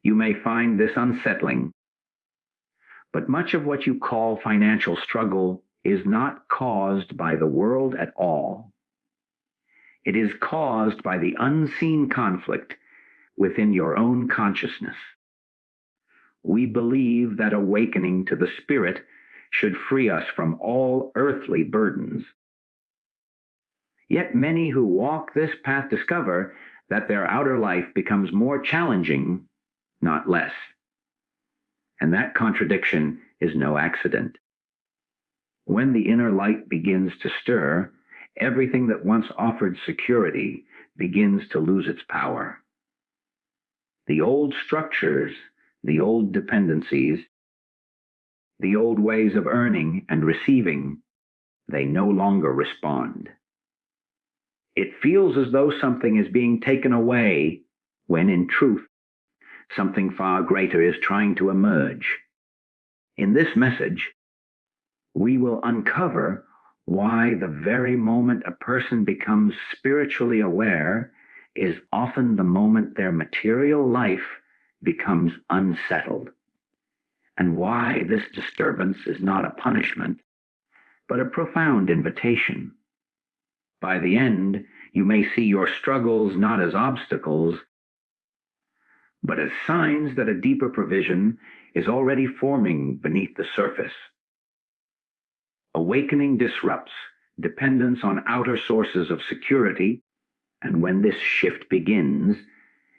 You may find this unsettling, but much of what you call financial struggle is not caused by the world at all. It is caused by the unseen conflict within your own consciousness. We believe that awakening to the Spirit should free us from all earthly burdens. Yet many who walk this path discover that their outer life becomes more challenging, not less. And that contradiction is no accident. When the inner light begins to stir, everything that once offered security begins to lose its power. The old structures, the old dependencies, the old ways of earning and receiving, they no longer respond. It feels as though something is being taken away, when in truth, something far greater is trying to emerge. In this message, we will uncover why the very moment a person becomes spiritually aware is often the moment their material life becomes unsettled, and why this disturbance is not a punishment, but a profound invitation. By the end, you may see your struggles not as obstacles, but as signs that a deeper provision is already forming beneath the surface. Awakening disrupts dependence on outer sources of security, and when this shift begins,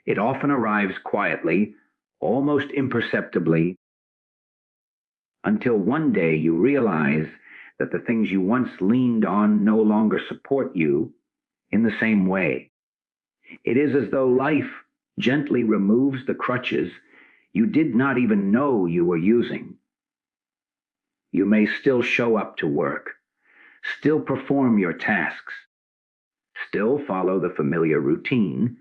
it often arrives quietly, almost imperceptibly, until one day you realize that the things you once leaned on no longer support you in the same way. It is as though life gently removes the crutches you did not even know you were using. You may still show up to work, still perform your tasks, still follow the familiar routine,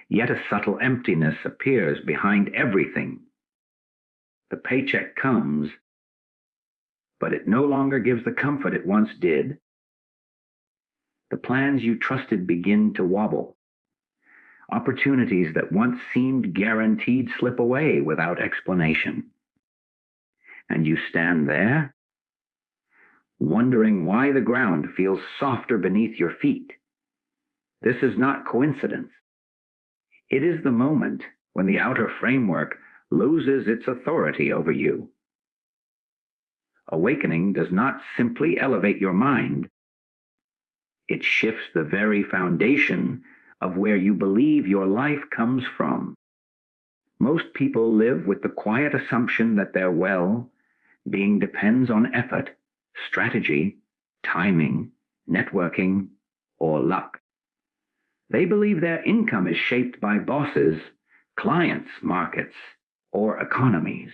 yet a subtle emptiness appears behind everything. The paycheck comes, but it no longer gives the comfort it once did. The plans you trusted begin to wobble. Opportunities that once seemed guaranteed slip away without explanation. And you stand there, wondering why the ground feels softer beneath your feet. This is not coincidence. It is the moment when the outer framework loses its authority over you. Awakening does not simply elevate your mind. It shifts the very foundation of where you believe your life comes from. Most people live with the quiet assumption that their well-being depends on effort, strategy, timing, networking, or luck. They believe their income is shaped by bosses, clients, markets, or economies.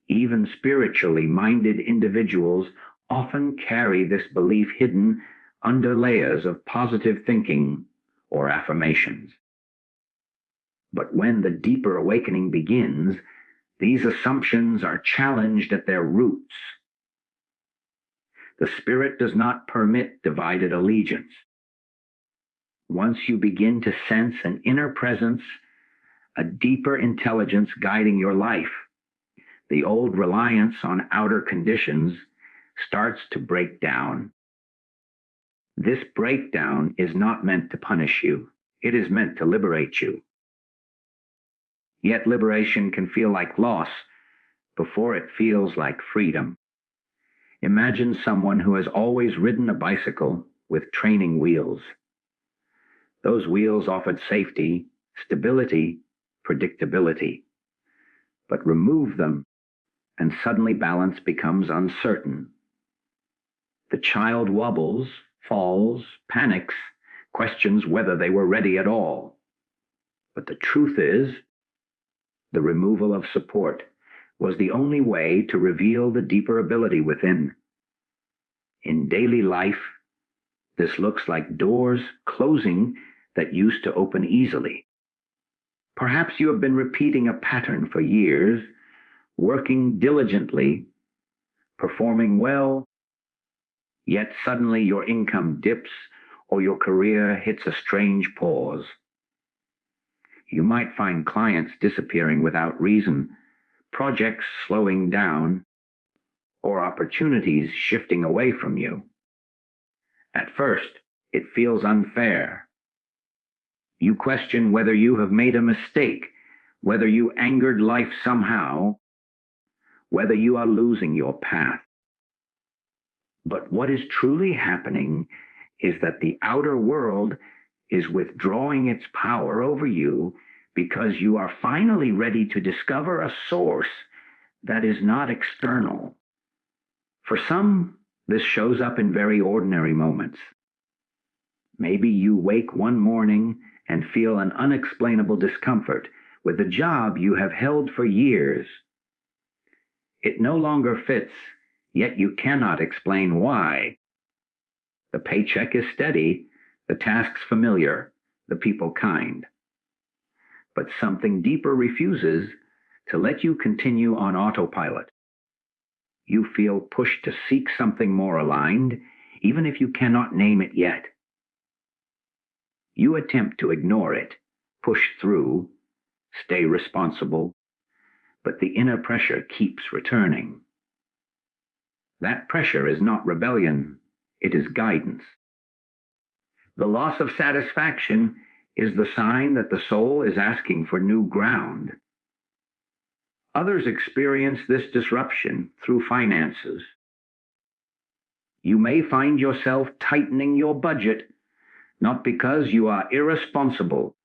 Even spiritually minded individuals often carry this belief hidden under layers of positive thinking or affirmations. But when the deeper awakening begins, these assumptions are challenged at their roots. The Spirit does not permit divided allegiance. Once you begin to sense an inner presence, a deeper intelligence guiding your life, the old reliance on outer conditions starts to break down. This breakdown is not meant to punish you. It is meant to liberate you. Yet liberation can feel like loss before it feels like freedom. Imagine someone who has always ridden a bicycle with training wheels. Those wheels offered safety, stability, predictability. But remove them, and suddenly balance becomes uncertain. The child wobbles, falls, panics, questions whether they were ready at all. But the truth is, the removal of support was the only way to reveal the deeper ability within. In daily life, this looks like doors closing that used to open easily. Perhaps you have been repeating a pattern for years, working diligently, performing well, yet suddenly your income dips or your career hits a strange pause. You might find clients disappearing without reason, projects slowing down, or opportunities shifting away from you. At first, it feels unfair. You question whether you have made a mistake, whether you angered life somehow, whether you are losing your path. But what is truly happening is that the outer world is withdrawing its power over you because you are finally ready to discover a source that is not external. For some, this shows up in very ordinary moments. Maybe you wake one morning and feel an unexplainable discomfort with a job you have held for years. It no longer fits, yet you cannot explain why. The paycheck is steady, the tasks familiar, the people kind. But something deeper refuses to let you continue on autopilot. You feel pushed to seek something more aligned, even if you cannot name it yet. You attempt to ignore it, push through, stay responsible, but the inner pressure keeps returning. That pressure is not rebellion, it is guidance. The loss of satisfaction is the sign that the soul is asking for new ground. Others experience this disruption through finances. You may find yourself tightening your budget, not because you are irresponsible,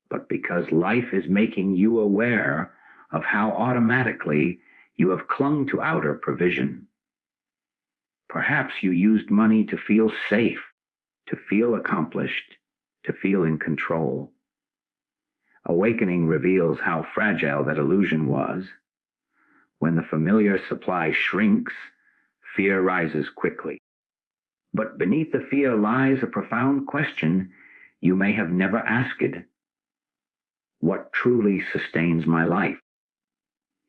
but because life is making you aware of how automatically you have clung to outer provision. Perhaps you used money to feel safe, to feel accomplished, to feel in control. Awakening reveals how fragile that illusion was. When the familiar supply shrinks, fear rises quickly. But beneath the fear lies a profound question you may have never asked. What truly sustains my life?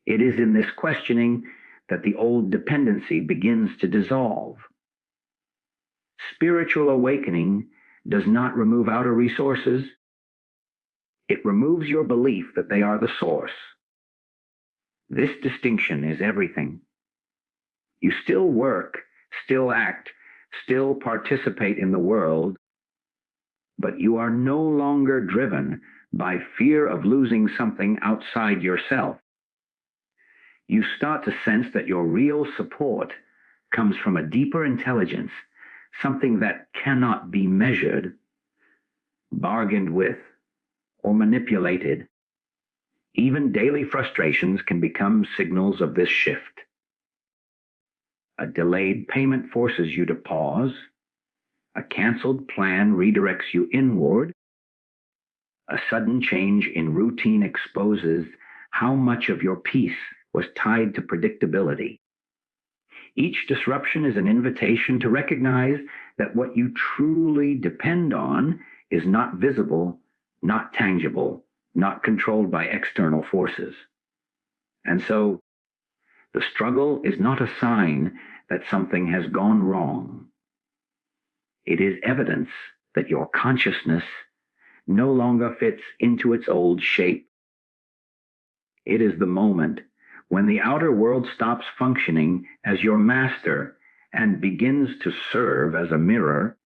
It is in this questioning that the old dependency begins to dissolve. Spiritual awakening does not remove outer resources. It removes your belief that they are the source. This distinction is everything. You still work, still act, still participate in the world, but you are no longer driven by fear of losing something outside yourself. You start to sense that your real support comes from a deeper intelligence, something that cannot be measured, bargained with, or manipulated. Even daily frustrations can become signals of this shift. A delayed payment forces you to pause. A canceled plan redirects you inward. A sudden change in routine exposes how much of your peace was tied to predictability. Each disruption is an invitation to recognize that what you truly depend on is not visible, not tangible, not controlled by external forces. And so, the struggle is not a sign that something has gone wrong. It is evidence that your consciousness no longer fits into its old shape. It is the moment when the outer world stops functioning as your master and begins to serve as a mirror,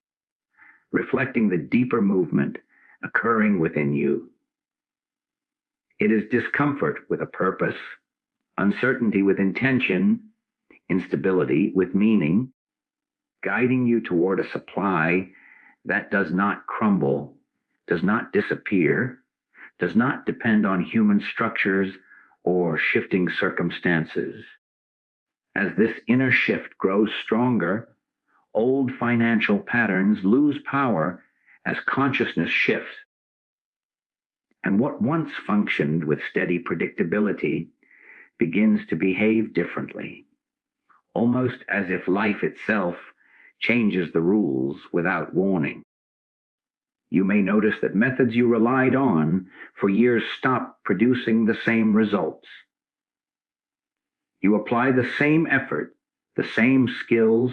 reflecting the deeper movement occurring within you. It is discomfort with a purpose, uncertainty with intention, instability with meaning, guiding you toward a supply that does not crumble, does not disappear, does not depend on human structures or shifting circumstances. As this inner shift grows stronger, old financial patterns lose power as consciousness shifts. And what once functioned with steady predictability begins to behave differently, almost as if life itself changes the rules without warning. You may notice that methods you relied on for years stop producing the same results. You apply the same effort, the same skills,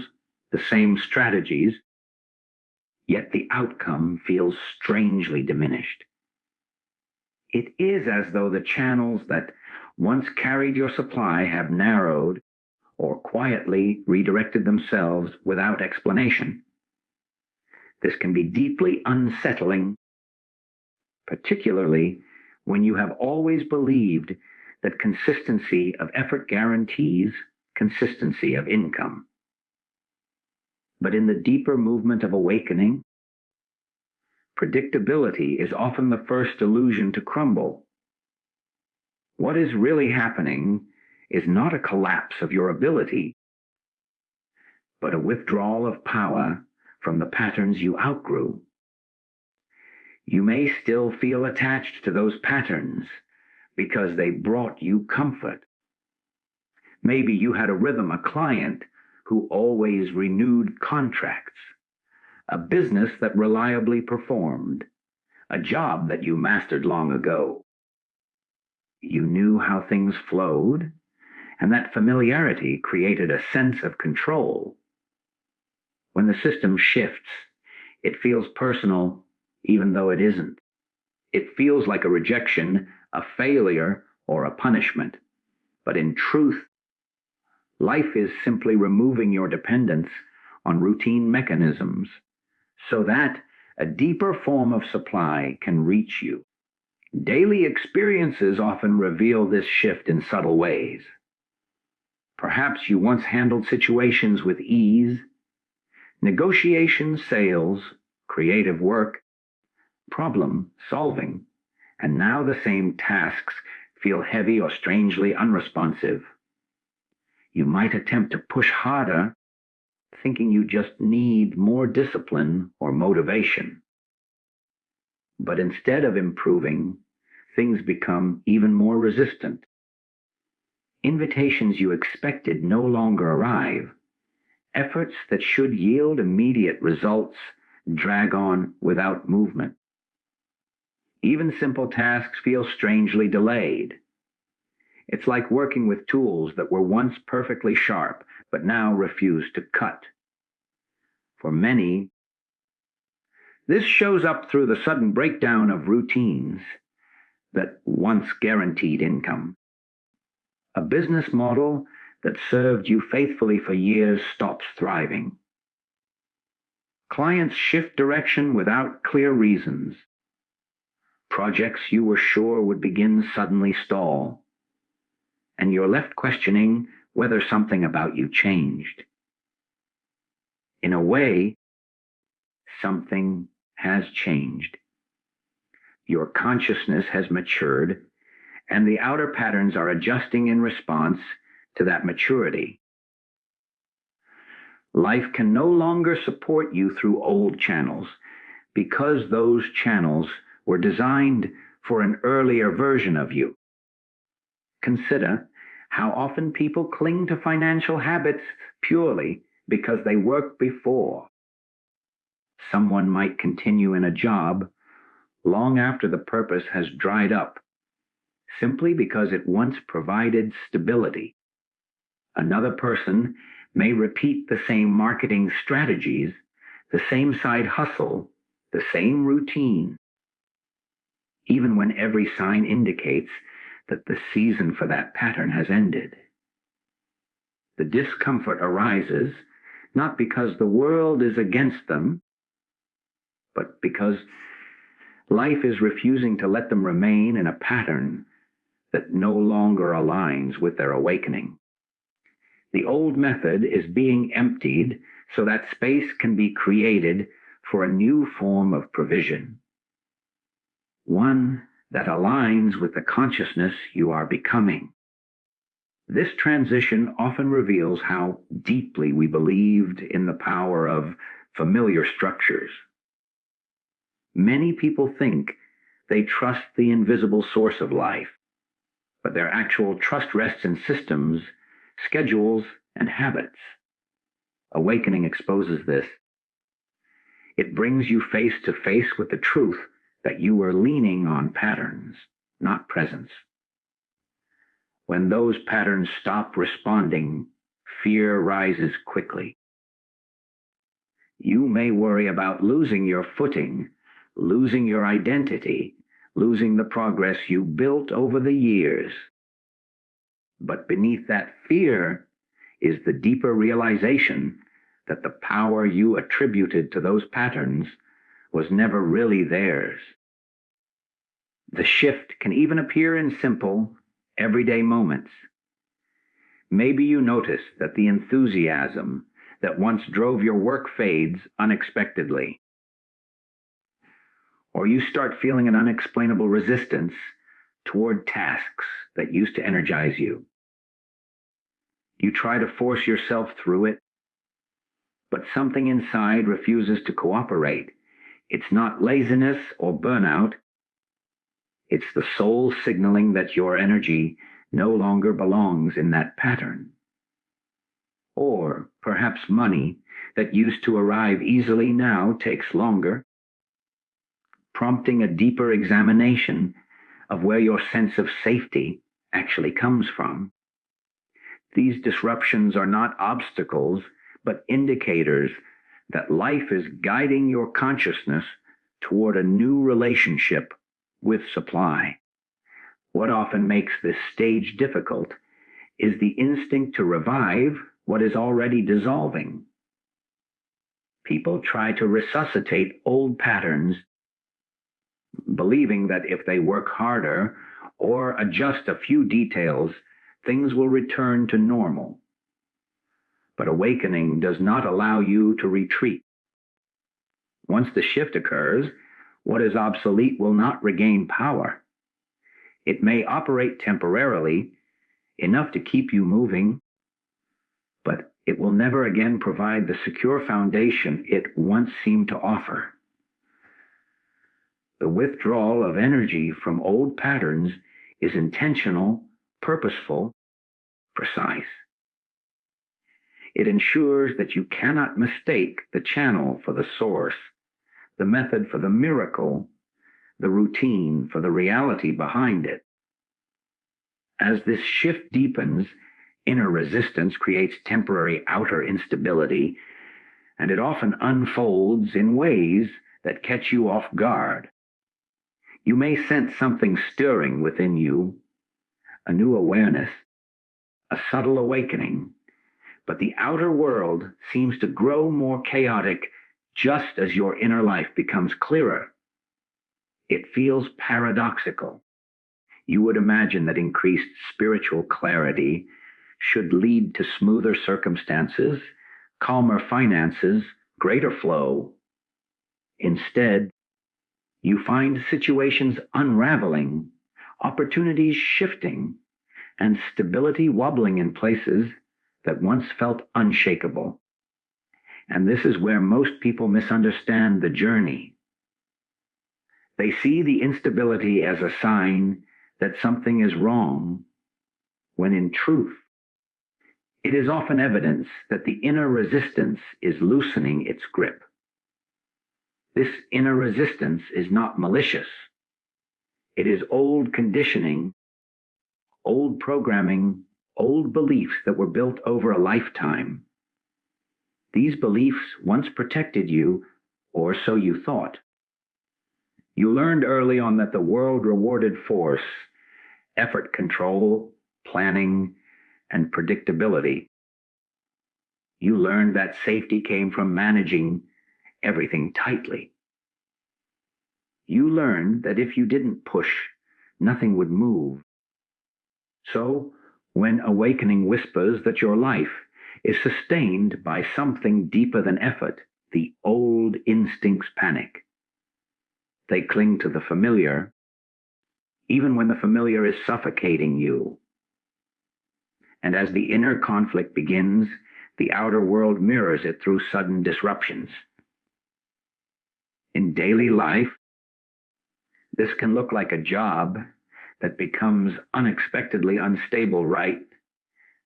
the same strategies, yet the outcome feels strangely diminished. It is as though the channels that once carried your supply have narrowed or quietly redirected themselves without explanation. This can be deeply unsettling, particularly when you have always believed that consistency of effort guarantees consistency of income. But in the deeper movement of awakening, predictability is often the first illusion to crumble. What is really happening is not a collapse of your ability, but a withdrawal of power from the patterns you outgrew. You may still feel attached to those patterns because they brought you comfort. Maybe you had a rhythm, a client who always renewed contracts, a business that reliably performed, a job that you mastered long ago. You knew how things flowed, and that familiarity created a sense of control. When the system shifts, it feels personal, even though it isn't. It feels like a rejection, a failure, or a punishment. But in truth, life is simply removing your dependence on routine mechanisms so that a deeper form of supply can reach you. Daily experiences often reveal this shift in subtle ways. Perhaps you once handled situations with ease, negotiations, sales, creative work, problem solving, and now the same tasks feel heavy or strangely unresponsive. You might attempt to push harder, thinking you just need more discipline or motivation. But instead of improving, things become even more resistant. Invitations you expected no longer arrive. Efforts that should yield immediate results drag on without movement. Even simple tasks feel strangely delayed. It's like working with tools that were once perfectly sharp, but now refuse to cut. For many, this shows up through the sudden breakdown of routines that once guaranteed income. A business model that served you faithfully for years stops thriving. Clients shift direction without clear reasons. Projects you were sure would begin suddenly stall, and you're left questioning whether something about you changed. In a way, something has changed. Your consciousness has matured, and the outer patterns are adjusting in response to that maturity. Life can no longer support you through old channels because those channels were designed for an earlier version of you. Consider how often people cling to financial habits purely because they worked before. Someone might continue in a job long after the purpose has dried up, simply because it once provided stability. Another person may repeat the same marketing strategies, the same side hustle, the same routine, even when every sign indicates that the season for that pattern has ended. The discomfort arises not because the world is against them, but because life is refusing to let them remain in a pattern that no longer aligns with their awakening. The old method is being emptied so that space can be created for a new form of provision, one that aligns with the consciousness you are becoming. This transition often reveals how deeply we believed in the power of familiar structures. Many people think they trust the invisible source of life, but their actual trust rests in systems, schedules, and habits. Awakening exposes this. It brings you face to face with the truth that you were leaning on patterns, not presence. When those patterns stop responding, fear rises quickly. You may worry about losing your footing, losing your identity, losing the progress you built over the years. But beneath that fear is the deeper realization that the power you attributed to those patterns was never really theirs. The shift can even appear in simple, everyday moments. Maybe you notice that the enthusiasm that once drove your work fades unexpectedly. Or you start feeling an unexplainable resistance toward tasks that used to energize you. You try to force yourself through it, but something inside refuses to cooperate. It's not laziness or burnout. It's the soul signaling that your energy no longer belongs in that pattern. Or perhaps money that used to arrive easily now takes longer, prompting a deeper examination of where your sense of safety actually comes from. These disruptions are not obstacles, but indicators that life is guiding your consciousness toward a new relationship with supply. What often makes this stage difficult is the instinct to revive what is already dissolving. People try to resuscitate old patterns, believing that if they work harder or adjust a few details, things will return to normal. But awakening does not allow you to retreat. Once the shift occurs, what is obsolete will not regain power. It may operate temporarily, enough to keep you moving, but it will never again provide the secure foundation it once seemed to offer. The withdrawal of energy from old patterns is intentional, purposeful, precise. It ensures that you cannot mistake the channel for the source, the method for the miracle, the routine for the reality behind it. As this shift deepens, inner resistance creates temporary outer instability, and it often unfolds in ways that catch you off guard. You may sense something stirring within you, a new awareness, a subtle awakening, but the outer world seems to grow more chaotic just as your inner life becomes clearer. It feels paradoxical. You would imagine that increased spiritual clarity should lead to smoother circumstances, calmer finances, greater flow. Instead, you find situations unraveling, opportunities shifting, and stability wobbling in places that once felt unshakable. And this is where most people misunderstand the journey. They see the instability as a sign that something is wrong, when in truth, it is often evidence that the inner resistance is loosening its grip. This inner resistance is not malicious. It is old conditioning, old programming, old beliefs that were built over a lifetime. These beliefs once protected you, or so you thought. You learned early on that the world rewarded force, effort control, planning, and predictability. You learned that safety came from managing everything tightly. You learned that if you didn't push, nothing would move. So, when awakening whispers that your life is sustained by something deeper than effort, the old instincts panic. They cling to the familiar, even when the familiar is suffocating you. And as the inner conflict begins, the outer world mirrors it through sudden disruptions. In daily life, this can look like a job that becomes unexpectedly unstable right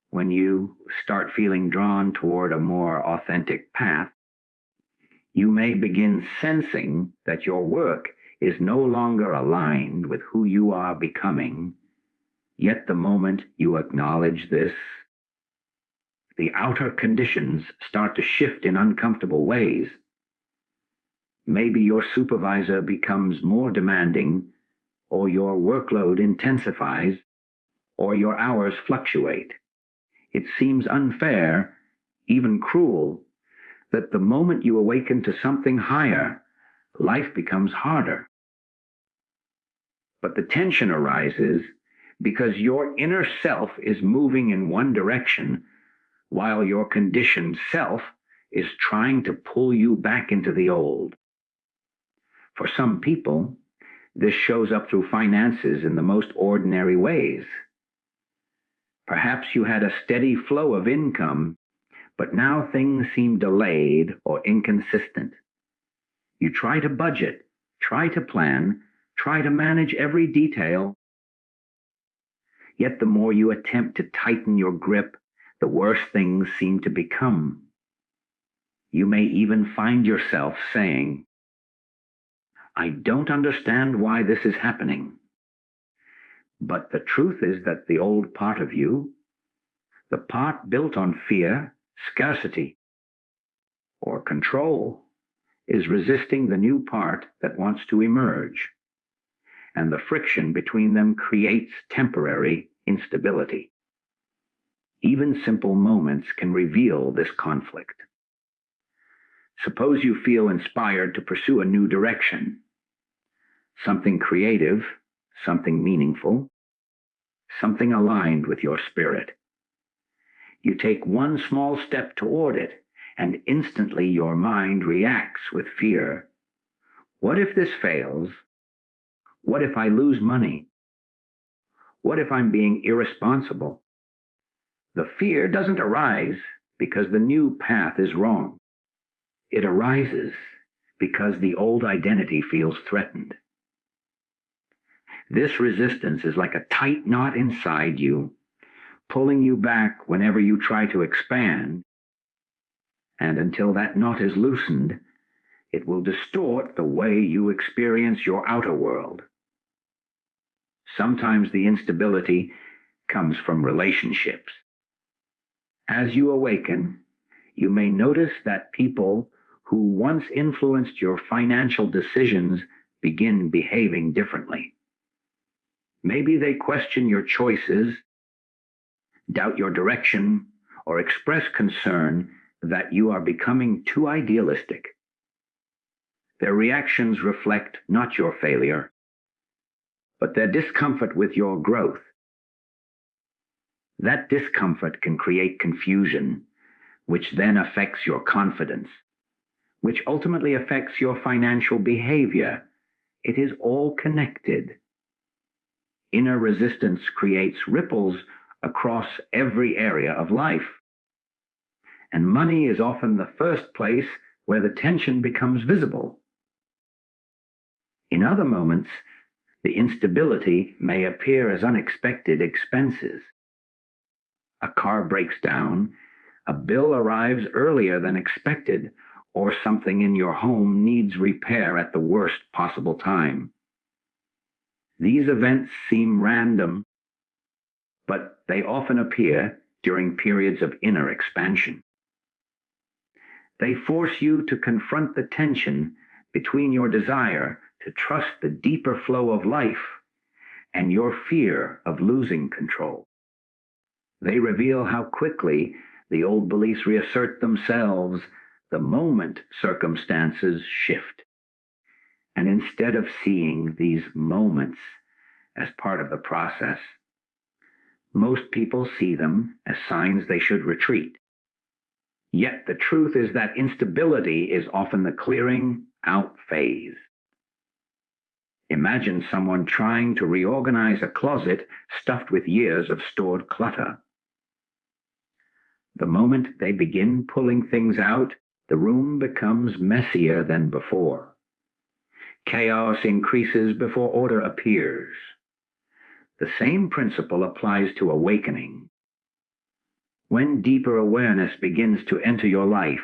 when you start feeling drawn toward a more authentic path. You may begin sensing that your work is no longer aligned with who you are becoming. Yet the moment you acknowledge this, the outer conditions start to shift in uncomfortable ways. Maybe your supervisor becomes more demanding, or your workload intensifies, or your hours fluctuate. It seems unfair, even cruel, that the moment you awaken to something higher, life becomes harder. But the tension arises because your inner self is moving in one direction while your conditioned self is trying to pull you back into the old. For some people, this shows up through finances in the most ordinary ways. Perhaps you had a steady flow of income, but now things seem delayed or inconsistent. You try to budget, try to plan, try to manage every detail. Yet the more you attempt to tighten your grip, the worse things seem to become. You may even find yourself saying, "I don't understand why this is happening." But the truth is that the old part of you, the part built on fear, scarcity, or control, is resisting the new part that wants to emerge. And the friction between them creates temporary instability. Even simple moments can reveal this conflict. Suppose you feel inspired to pursue a new direction, something creative, something meaningful, something aligned with your spirit. You take one small step toward it, and instantly your mind reacts with fear. What if this fails? What if I lose money? What if I'm being irresponsible? The fear doesn't arise because the new path is wrong. It arises because the old identity feels threatened. This resistance is like a tight knot inside you, pulling you back whenever you try to expand. And until that knot is loosened, it will distort the way you experience your outer world. Sometimes the instability comes from relationships. As you awaken, you may notice that people who once influenced your financial decisions begin behaving differently. Maybe they question your choices, doubt your direction, or express concern that you are becoming too idealistic. Their reactions reflect not your failure, but their discomfort with your growth. That discomfort can create confusion, which then affects your confidence, which ultimately affects your financial behavior. It is all connected. Inner resistance creates ripples across every area of life. And money is often the first place where the tension becomes visible. In other moments, the instability may appear as unexpected expenses. A car breaks down, a bill arrives earlier than expected, or something in your home needs repair at the worst possible time. These events seem random, but they often appear during periods of inner expansion. They force you to confront the tension between your desire to trust the deeper flow of life and your fear of losing control. They reveal how quickly the old beliefs reassert themselves the moment circumstances shift. And instead of seeing these moments as part of the process, most people see them as signs they should retreat. Yet the truth is that instability is often the clearing out phase. Imagine someone trying to reorganize a closet stuffed with years of stored clutter. The moment they begin pulling things out, the room becomes messier than before. Chaos increases before order appears. The same principle applies to awakening. When deeper awareness begins to enter your life,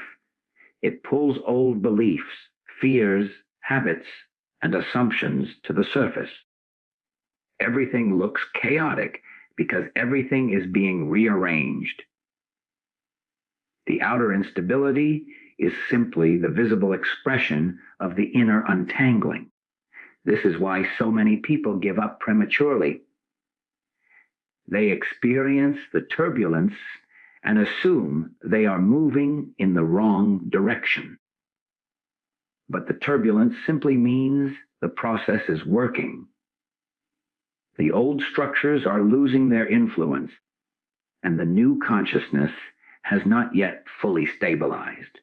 it pulls old beliefs, fears, habits, and assumptions to the surface. Everything looks chaotic because everything is being rearranged. The outer instability is simply the visible expression of the inner untangling. This is why so many people give up prematurely. They experience the turbulence and assume they are moving in the wrong direction. But the turbulence simply means the process is working. The old structures are losing their influence, and the new consciousness has not yet fully stabilized.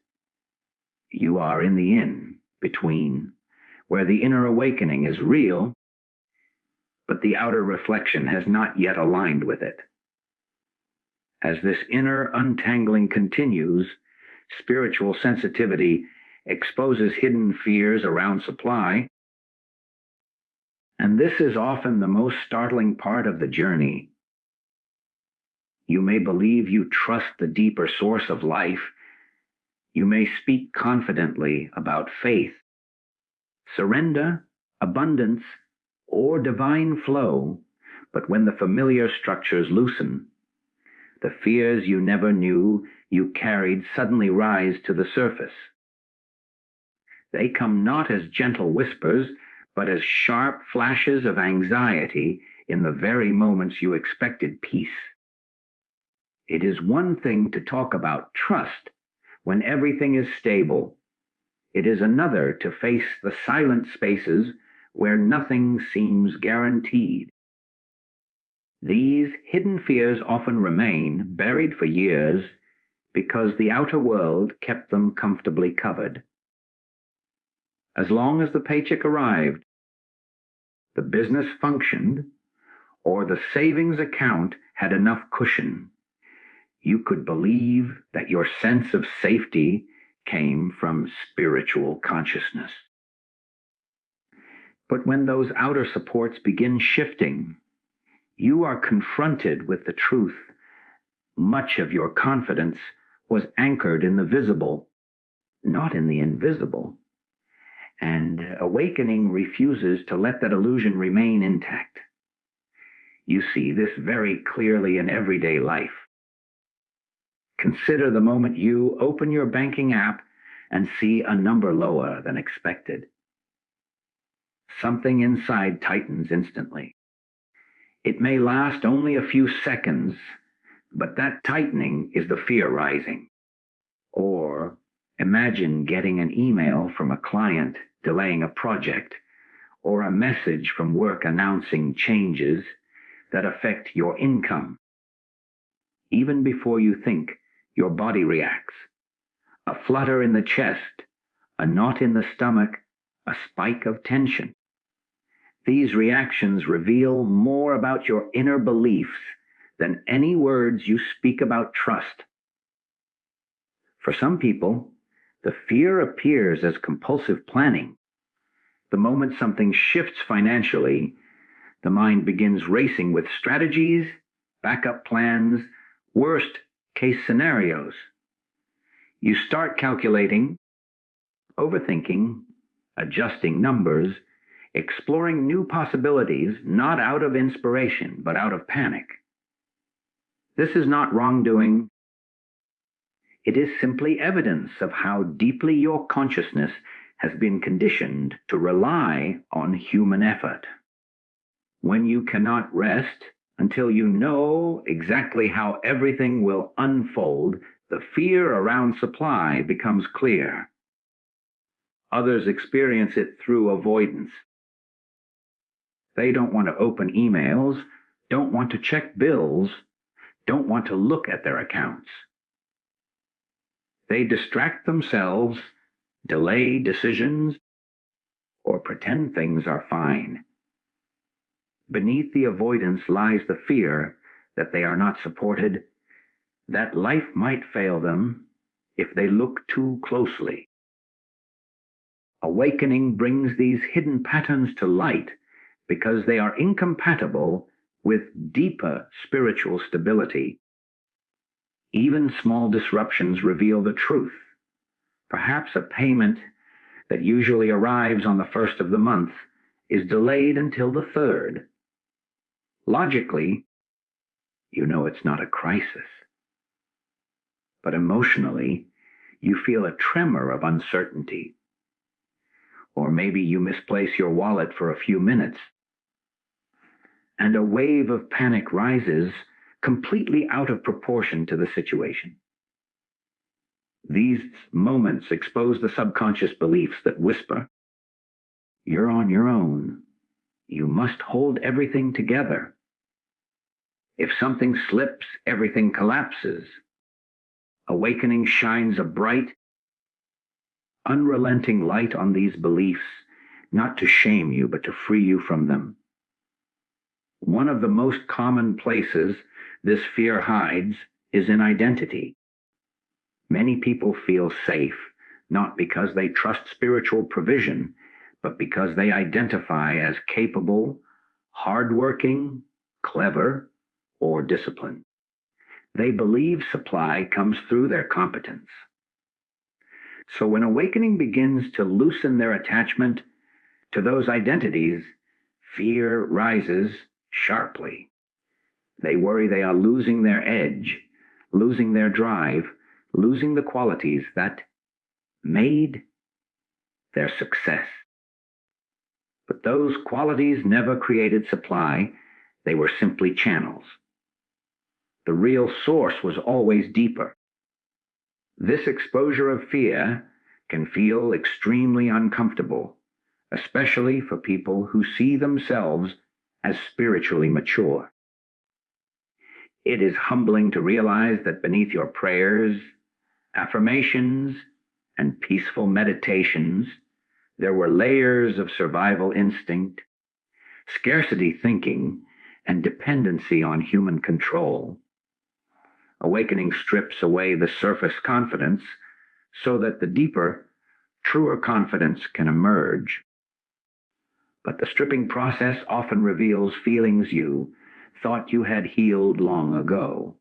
You are in the in-between, where the inner awakening is real, but the outer reflection has not yet aligned with it. As this inner untangling continues, spiritual sensitivity exposes hidden fears around supply, and this is often the most startling part of the journey. You may believe you trust the deeper source of life. You may speak confidently about faith, surrender, abundance, or divine flow, but when the familiar structures loosen, the fears you never knew you carried suddenly rise to the surface. They come not as gentle whispers, but as sharp flashes of anxiety in the very moments you expected peace. It is one thing to talk about trust when everything is stable. It is another to face the silent spaces where nothing seems guaranteed. These hidden fears often remain buried for years because the outer world kept them comfortably covered. As long as the paycheck arrived, the business functioned, or the savings account had enough cushion, you could believe that your sense of safety came from spiritual consciousness. But when those outer supports begin shifting, you are confronted with the truth. Much of your confidence was anchored in the visible, not in the invisible. And awakening refuses to let that illusion remain intact. You see this very clearly in everyday life. Consider the moment you open your banking app and see a number lower than expected. Something inside tightens instantly. It may last only a few seconds, but that tightening is the fear rising. Or imagine getting an email from a client delaying a project, or a message from work announcing changes that affect your income. Even before you think, your body reacts. A flutter in the chest, a knot in the stomach, a spike of tension. These reactions reveal more about your inner beliefs than any words you speak about trust. For some people, the fear appears as compulsive planning. The moment something shifts financially, the mind begins racing with strategies, backup plans, worst-case scenarios. You start calculating, overthinking, adjusting numbers, exploring new possibilities, not out of inspiration, but out of panic. This is not wrongdoing. It is simply evidence of how deeply your consciousness has been conditioned to rely on human effort. When you cannot rest until you know exactly how everything will unfold, the fear around supply becomes clear. Others experience it through avoidance. They don't want to open emails, don't want to check bills, don't want to look at their accounts. They distract themselves, delay decisions, or pretend things are fine. Beneath the avoidance lies the fear that they are not supported, that life might fail them if they look too closely. Awakening brings these hidden patterns to light because they are incompatible with deeper spiritual stability. Even small disruptions reveal the truth. Perhaps a payment that usually arrives on the first of the month is delayed until the third. Logically, you know it's not a crisis. But emotionally, you feel a tremor of uncertainty. or maybe you misplace your wallet for a few minutes, and a wave of panic rises completely out of proportion to the situation. These moments expose the subconscious beliefs that whisper, "You're on your own. You must hold everything together. If something slips, everything collapses." Awakening shines a bright, unrelenting light on these beliefs, not to shame you, but to free you from them. One of the most common places this fear hides is in identity. Many people feel safe, not because they trust spiritual provision, but because they identify as capable, hardworking, clever, or disciplined. They believe supply comes through their competence. So when awakening begins to loosen their attachment to those identities, fear rises sharply. They worry they are losing their edge, losing their drive, losing the qualities that made their success. But those qualities never created supply. They were simply channels. The real source was always deeper. This exposure of fear can feel extremely uncomfortable, especially for people who see themselves as spiritually mature. It is humbling to realize that beneath your prayers, affirmations, and peaceful meditations, there were layers of survival instinct, scarcity thinking, and dependency on human control. Awakening strips away the surface confidence so that the deeper, truer confidence can emerge. But the stripping process often reveals feelings you thought you had healed long ago.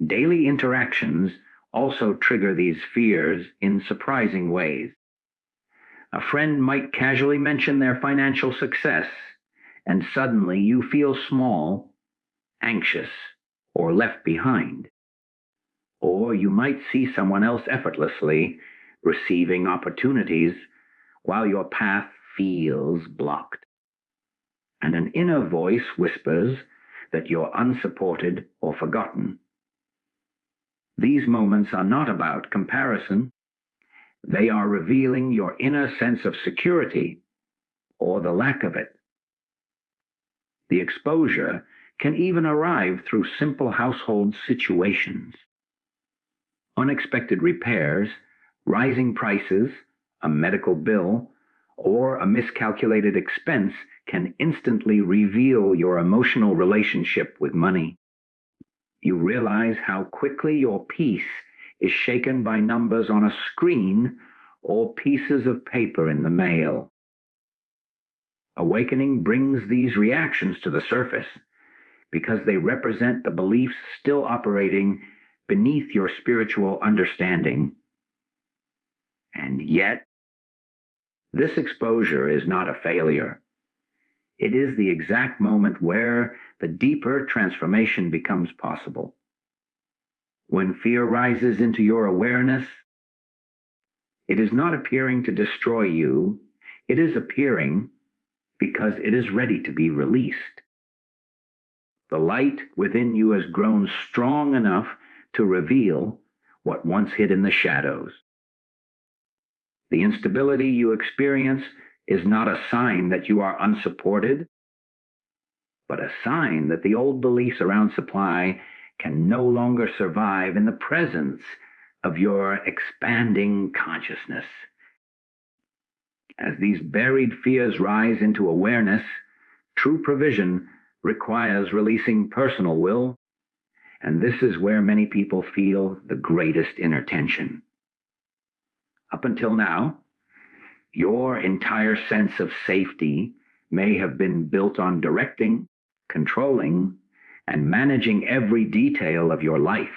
Daily interactions also trigger these fears in surprising ways. A friend might casually mention their financial success, and suddenly you feel small, anxious, or left behind. Or you might see someone else effortlessly receiving opportunities while your path feels blocked. And an inner voice whispers that you're unsupported or forgotten. These moments are not about comparison. They are revealing your inner sense of security or the lack of it. The exposure can even arrive through simple household situations. Unexpected repairs, rising prices, a medical bill, or a miscalculated expense can instantly reveal your emotional relationship with money. You realize how quickly your peace is shaken by numbers on a screen or pieces of paper in the mail. Awakening brings these reactions to the surface because they represent the beliefs still operating beneath your spiritual understanding. And yet, this exposure is not a failure. It is the exact moment where the deeper transformation becomes possible. When fear rises into your awareness, it is not appearing to destroy you. It is appearing because it is ready to be released. The light within you has grown strong enough to reveal what once hid in the shadows. The instability you experience is not a sign that you are unsupported, but a sign that the old beliefs around supply can no longer survive in the presence of your expanding consciousness. As these buried fears rise into awareness, true provision requires releasing personal will, and this is where many people feel the greatest inner tension. Up until now, your entire sense of safety may have been built on directing, controlling, and managing every detail of your life.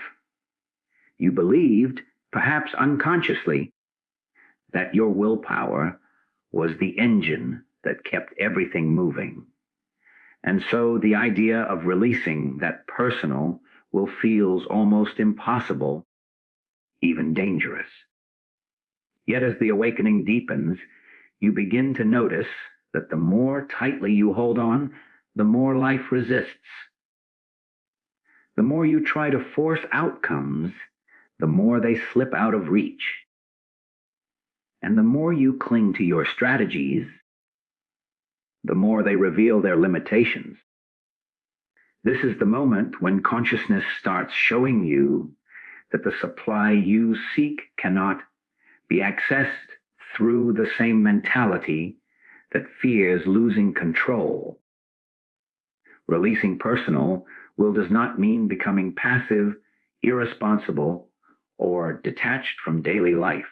You believed, perhaps unconsciously, that your willpower was the engine that kept everything moving. And so the idea of releasing that personal will feels almost impossible, even dangerous. Yet as the awakening deepens, you begin to notice that the more tightly you hold on, the more life resists. The more you try to force outcomes, the more they slip out of reach. And the more you cling to your strategies, the more they reveal their limitations. This is the moment when consciousness starts showing you that the supply you seek cannot be accessed through the same mentality that fears losing control. Releasing personal will does not mean becoming passive, irresponsible, or detached from daily life.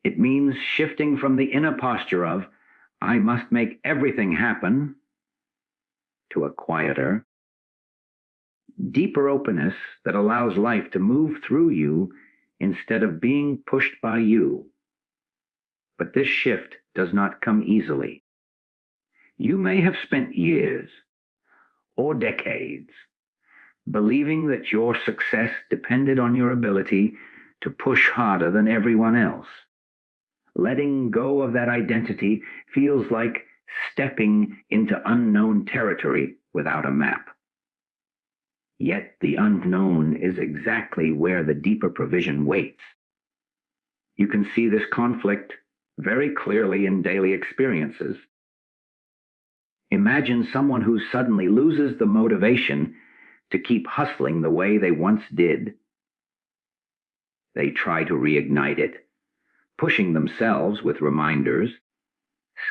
It means shifting from the inner posture of, I must make everything happen, to a quieter, deeper openness that allows life to move through you instead of being pushed by you. But this shift does not come easily. You may have spent years or decades believing that your success depended on your ability to push harder than everyone else. Letting go of that identity feels like stepping into unknown territory without a map. Yet the unknown is exactly where the deeper provision waits. You can see this conflict very clearly in daily experiences. Imagine someone who suddenly loses the motivation to keep hustling the way they once did. They try to reignite it, pushing themselves with reminders,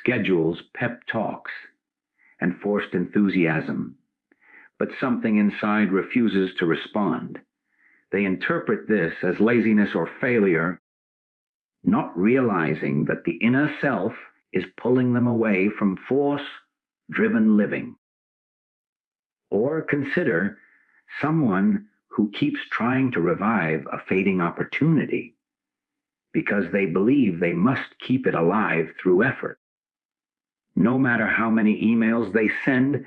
schedules, pep talks, and forced enthusiasm. But something inside refuses to respond. They interpret this as laziness or failure, not realizing that the inner self is pulling them away from force-driven living. Or consider someone who keeps trying to revive a fading opportunity because they believe they must keep it alive through effort. No matter how many emails they send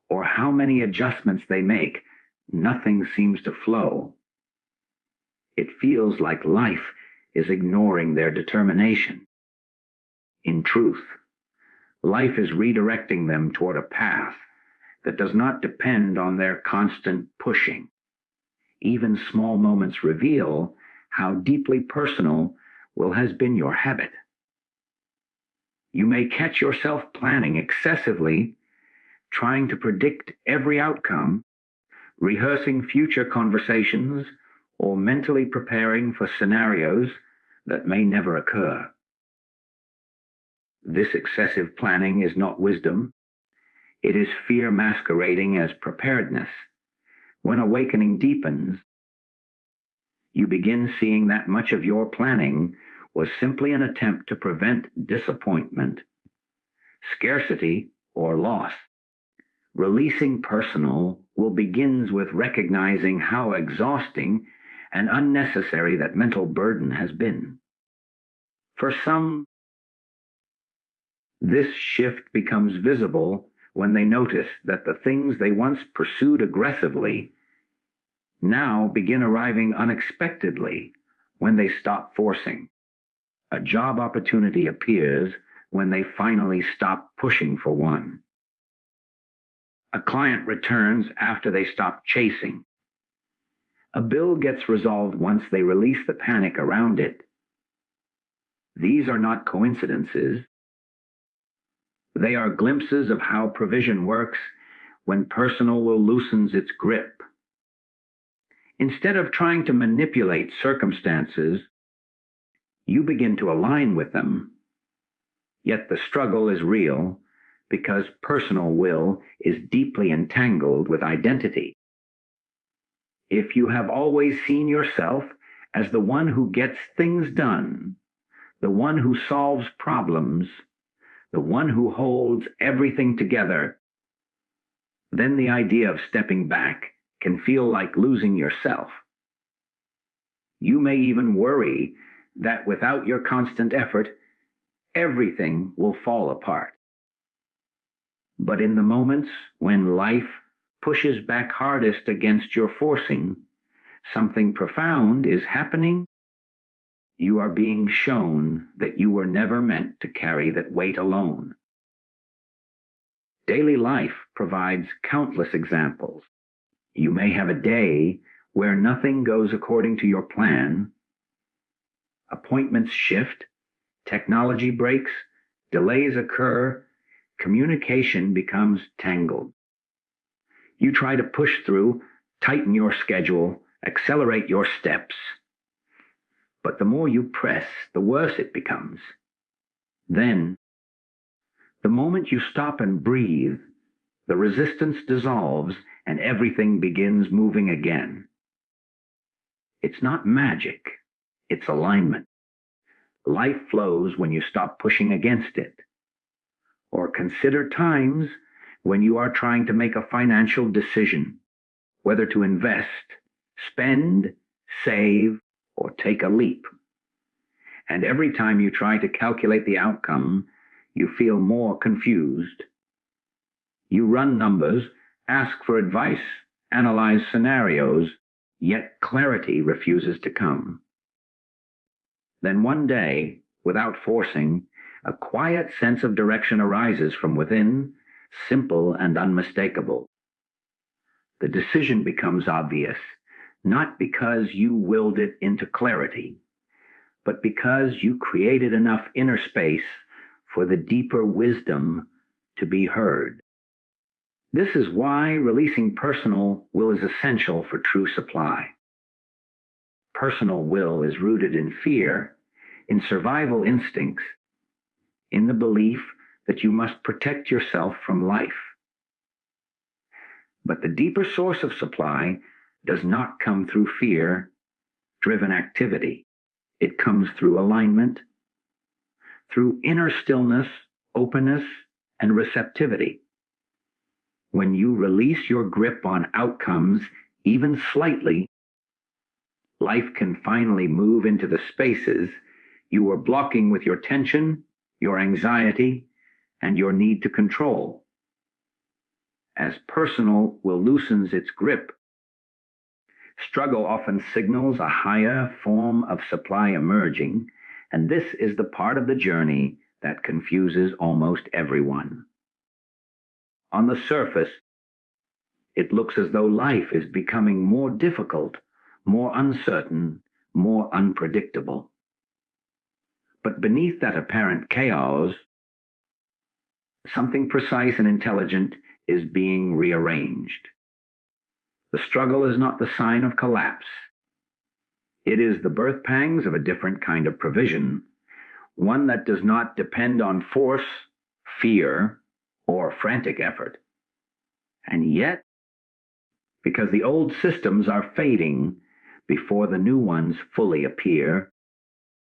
or how many adjustments they make, nothing seems to flow. It feels like life is ignoring their determination. In truth, life is redirecting them toward a path that does not depend on their constant pushing. Even small moments reveal how deeply personal has been your habit. You may catch yourself planning excessively, trying to predict every outcome, rehearsing future conversations, or mentally preparing for scenarios that may never occur. This excessive planning is not wisdom. It is fear masquerading as preparedness. When awakening deepens, you begin seeing that much of your planning was simply an attempt to prevent disappointment, scarcity, or loss. Releasing personal will begins with recognizing how exhausting and unnecessary that mental burden has been. For some, this shift becomes visible when they notice that the things they once pursued aggressively now begin arriving unexpectedly when they stop forcing. A job opportunity appears when they finally stop pushing for one. A client returns after they stop chasing. A bill gets resolved once they release the panic around it. These are not coincidences. They are glimpses of how provision works when personal will loosens its grip. Instead of trying to manipulate circumstances, you begin to align with them. Yet the struggle is real because personal will is deeply entangled with identity. If you have always seen yourself as the one who gets things done, the one who solves problems, the one who holds everything together, then the idea of stepping back can feel like losing yourself. You may even worry that without your constant effort, everything will fall apart. But in the moments when life pushes back hardest against your forcing, something profound is happening. You are being shown that you were never meant to carry that weight alone. Daily life provides countless examples. You may have a day where nothing goes according to your plan. Appointments shift, technology breaks, delays occur, communication becomes tangled. You try to push through, tighten your schedule, accelerate your steps. But the more you press, the worse it becomes. Then, the moment you stop and breathe, the resistance dissolves and everything begins moving again. It's not magic, it's alignment. Life flows when you stop pushing against it. Or consider times when you are trying to make a financial decision, whether to invest, spend, save, or take a leap. And every time you try to calculate the outcome, you feel more confused. You run numbers, ask for advice, analyze scenarios, yet clarity refuses to come. Then one day, without forcing, a quiet sense of direction arises from within, simple and unmistakable. The decision becomes obvious, not because you willed it into clarity, but because you created enough inner space for the deeper wisdom to be heard. This is why releasing personal will is essential for true supply. Personal will is rooted in fear, in survival instincts, in the belief that you must protect yourself from life. But the deeper source of supply does not come through fear-driven activity. It comes through alignment, through inner stillness, openness, and receptivity. When you release your grip on outcomes, even slightly, life can finally move into the spaces you were blocking with your tension, your anxiety, and your need to control. As personal will loosens its grip, struggle often signals a higher form of supply emerging, and this is the part of the journey that confuses almost everyone. On the surface, it looks as though life is becoming more difficult, more uncertain, more unpredictable. But beneath that apparent chaos, something precise and intelligent is being rearranged. The struggle is not the sign of collapse. It is the birth pangs of a different kind of provision, one that does not depend on force, fear, or frantic effort. And yet, because the old systems are fading before the new ones fully appear,